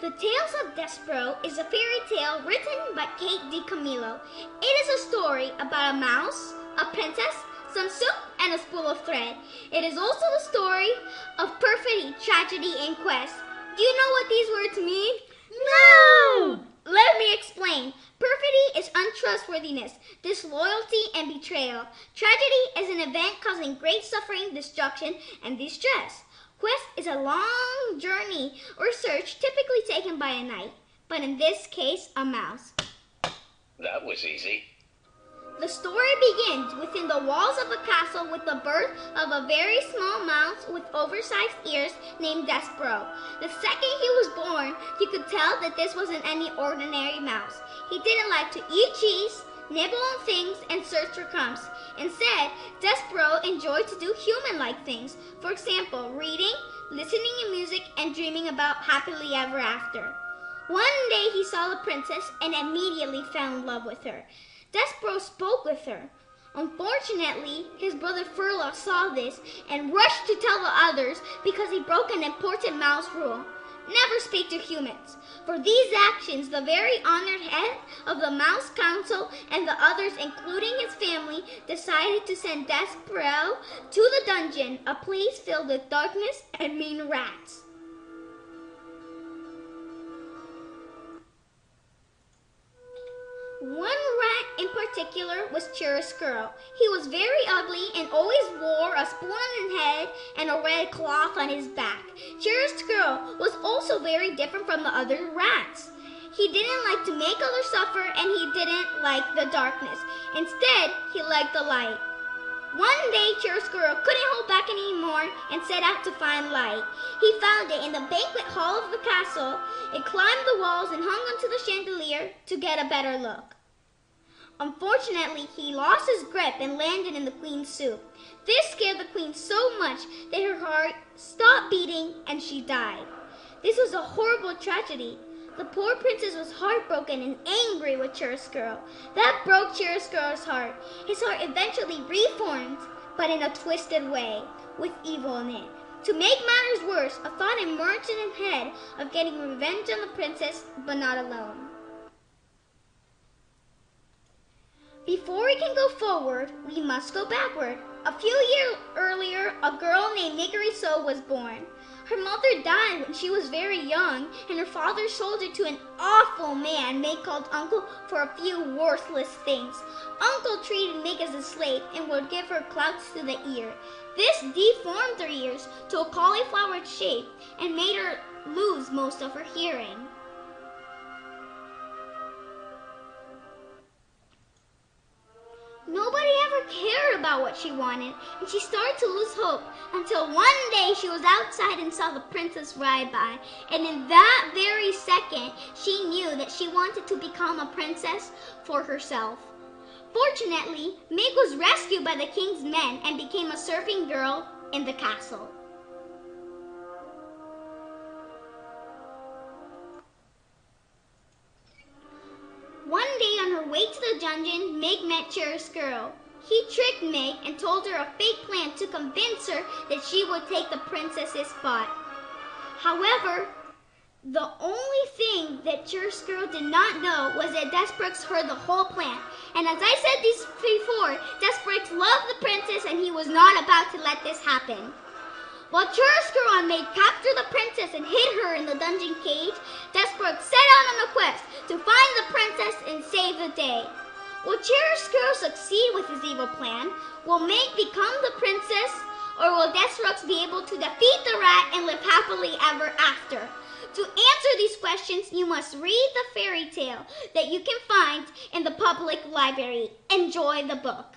The Tales of Despereaux is a fairy tale written by Kate DiCamillo. It is a story about a mouse, a princess, some soup, and a spool of thread. It is also the story of perfidy, tragedy, and quest. Do you know what these words mean? No! Let me explain. Perfidy is untrustworthiness, disloyalty, and betrayal. Tragedy is an event causing great suffering, destruction, and distress. Quest is a long journey or search typically taken by a knight, but in this case, a mouse. That was easy. The story begins within the walls of a castle with the birth of a very small mouse with oversized ears named Despereaux. The second he was born, you could tell that this wasn't any ordinary mouse. He didn't like to eat cheese, nibble on things, and search for crumbs. Instead, Despereaux enjoyed to do human-like things. For example, reading, listening to music, and dreaming about happily ever after. One day he saw the princess and immediately fell in love with her. Despereaux spoke with her. Unfortunately, his brother Furlough saw this and rushed to tell the others because he broke an important mouse rule. Never speak to humans. For these actions, the very honored head of the Mouse Council and the others, including his family, decided to send Despereaux to the dungeon, a place filled with darkness and mean rats. One rat in particular was Chiaroscuro. He was very ugly and always wore a spoon on his head and a red cloth on his back. Chiaroscuro was also very different from the other rats. He didn't like to make others suffer, and he didn't like the darkness. Instead, he liked the light. One day, Chiaroscuro couldn't hold back anymore and set out to find light. He found it in the banquet hall of the castle. It climbed the walls and hung onto the chandelier to get a better look. Unfortunately, he lost his grip and landed in the queen's soup. This scared the queen so much that her heart stopped beating and she died. This was a horrible tragedy. The poor princess was heartbroken and angry with Chiaroscuro. That broke Chiaroscuro's heart. His heart eventually reformed, but in a twisted way, with evil in it. To make matters worse, a thought emerged in his head of getting revenge on the princess, but not alone. Before we can go forward, we must go backward. A few years earlier, a girl named Despereaux was born. Her mother died when she was very young, and her father sold her to an awful man Meg called Uncle for a few worthless things. Uncle treated Meg as a slave and would give her clouts to the ear. This deformed her ears to a cauliflower shape and made her lose most of her hearing. Nobody ever cared about what she wanted, and she started to lose hope until one day she was outside and saw the princess ride by. And in that very second, she knew that she wanted to become a princess for herself. Fortunately, Meg was rescued by the king's men and became a serving girl in the castle. One day on her way to the dungeon, Meg met Chiaroscuro. He tricked Meg and told her a fake plan to convince her that she would take the princess's spot. However, the only thing that Chiaroscuro did not know was that Despereaux heard the whole plan. And as I said this before, Despereaux loved the princess and he was not about to let this happen. While Chiaroscuro and Meg captured the princess and hid her in the dungeon cage, Despereaux set out on a quest to find the princess and save the day. Will Chiaroscuro succeed with his evil plan? Will Meg become the princess? Or will Despereaux be able to defeat the rat and live happily ever after? To answer these questions, you must read the fairy tale that you can find in the public library. Enjoy the book.